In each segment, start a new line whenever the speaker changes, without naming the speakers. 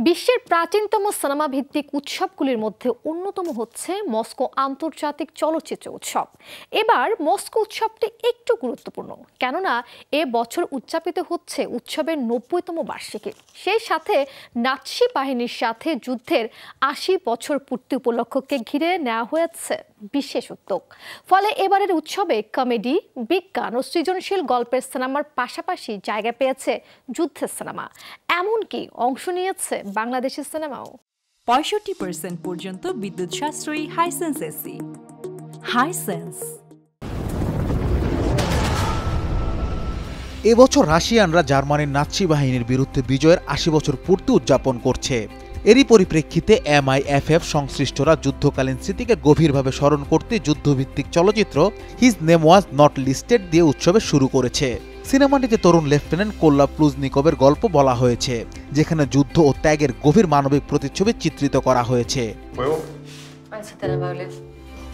বিশ্বের প্রাচীনতম সিনেমা ভিত্তিক উৎসবগুলির মধ্যে অন্যতম হচ্ছে মস্কো আন্তর্জাতিক চলচ্চিত্র উৎসব। এবার মস্কো উৎসবটি একটু গুরুত্বপূর্ণ, কেননা এ বছর উদযাপিত হচ্ছে উৎসবের ৯০তম বার্ষিকী। সেই সাথে নাৎসি বাহিনীর সাথে যুদ্ধের ৮০ বছর পূর্তি উপলক্ষকে ঘিরে নেওয়া হয়েছে বিশেষ উদ্যোগ। ফলে এবারের উৎসবে কমেডি, বিজ্ঞান ও সৃজনশীল গল্পের সিনেমার পাশাপাশি জায়গা পেয়েছে যুদ্ধের সিনেমা, এমনকি অংশ নিয়েছে বাংলাদেশের সিনেমাও।
৬৫% পর্যন্ত বিদ্যুৎ সাশ্রয়ী হাইসেন্স এসি। হাইসেন্স।
এবছর রাশিয়ানরা জার্মানির নাৎসি বাহিনীর বিরুদ্ধে বিজয়ের ৮০ বছর পূর্তি উদযাপন করছে। এরই পরিপ্রেক্ষিতে MIFF সংশ্লিষ্টরা যুদ্ধকালীন স্মৃতিকে গভীরভাবে স্মরণ করতে যুদ্ধভিত্তিক চলচ্চিত্র his name was not listed দিয়ে উৎসবে শুরু করেছে। সিনেমাটিতে তরুণ লেফটেন্যান্ট কোল্লা প্লুজনিকভের গল্প বলা হয়েছে, যেখানে যুদ্ধ ও ত্যাগের গভীর মানবিক প্রতিচ্ছবি চিত্রিত করা হয়েছে।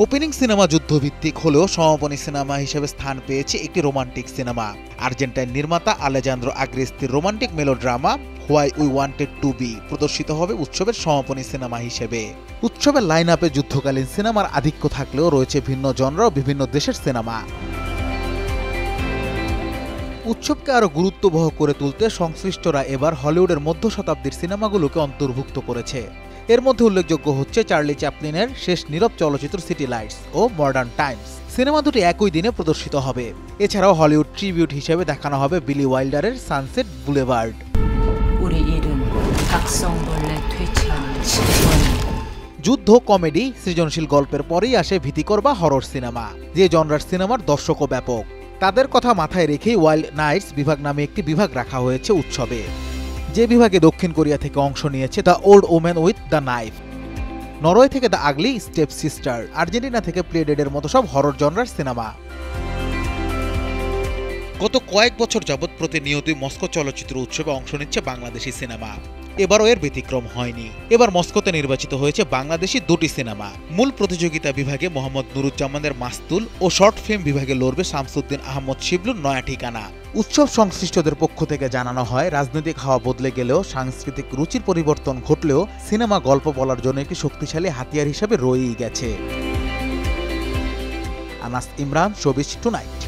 ওপেনিং সিনেমা যুদ্ধভিত্তিক হলেও সমাপনী সিনেমা হিসেবে স্থান পেয়েছে একটি রোমান্টিক সিনেমা। আর্জেন্টাইন নির্মাতা আলেজান্দ্রো আগ্রেস্তির romantic melodrama why we wanted to be প্রদর্শিত হবে উৎসবের সমাপনী সিনেমা হিসেবে। উৎসবের লাইন আপে যুদ্ধকালীন সিনেমার আধিক্য থাকলেও রয়েছে ভিন্ন জনরা ও বিভিন্ন দেশের সিনেমা। উৎসবকে আরও গুরুত্ববহ করে তুলতে সংশ্লিষ্টরা এবার হলিউডের মধ্য শতাব্দীর সিনেমাগুলোকে অন্তর্ভুক্ত করেছে। এর মধ্যে উল্লেখযোগ্য হচ্ছে চার্লি চ্যাপলিনের শেষ নীরব চলচ্চিত্র সিটি লাইটস ও মডার্ন টাইমস। সিনেমা দুটি একই দিনে প্রদর্শিত হবে। এছাড়াও হলিউড ট্রিবিউট হিসেবে দেখানো হবে বিলি ওয়াইল্ডারের সানসেট বুলেভার্ড। যুদ্ধ, কমেডি, সৃজনশীল গল্পের পরেই আসে ভীতিকর বা হরর সিনেমা, যে জনরার সিনেমার দর্শকও ব্যাপক। তাদের কথা মাথায় রেখেই ওয়াইল্ড নাইটস বিভাগ নামে একটি বিভাগ রাখা হয়েছে উৎসবে, যে বিভাগে দক্ষিণ কোরিয়া থেকে অংশ নিয়েছে the old woman with the knife, Norway থেকে the ugly stepsister, Argentina থেকে প্লে ডেডের মতো সব হরর জনরার সিনেমা। গত কয়েক বছর যাবৎ প্রতিনিয়তই মস্কো চলচ্চিত্র উৎসবে অংশ নিচ্ছে বাংলাদেশি সিনেমা। এবারও এর ব্যতিক্রম হয়নি। এবার মস্কোতে নির্বাচিত হয়েছে বাংলাদেশি দুটি সিনেমা। মূল প্রতিযোগিতা বিভাগে মোহাম্মদ নুরুজ্জামানের মাস্তুল ও শর্ট ফিল্ম বিভাগে লড়বে শামসুদ্দিন আহমদ শিবলুর নয়া ঠিকানা। উৎসব সংশ্লিষ্টদের পক্ষ থেকে জানানো হয়, রাজনৈতিক হাওয়া বদলে গেলেও সাংস্কৃতিক রুচির পরিবর্তন ঘটলেও সিনেমা গল্প বলার জন্য একটি শক্তিশালী হাতিয়ার হিসেবে রয়েই গেছে। Anas Imran, showbiz tonight.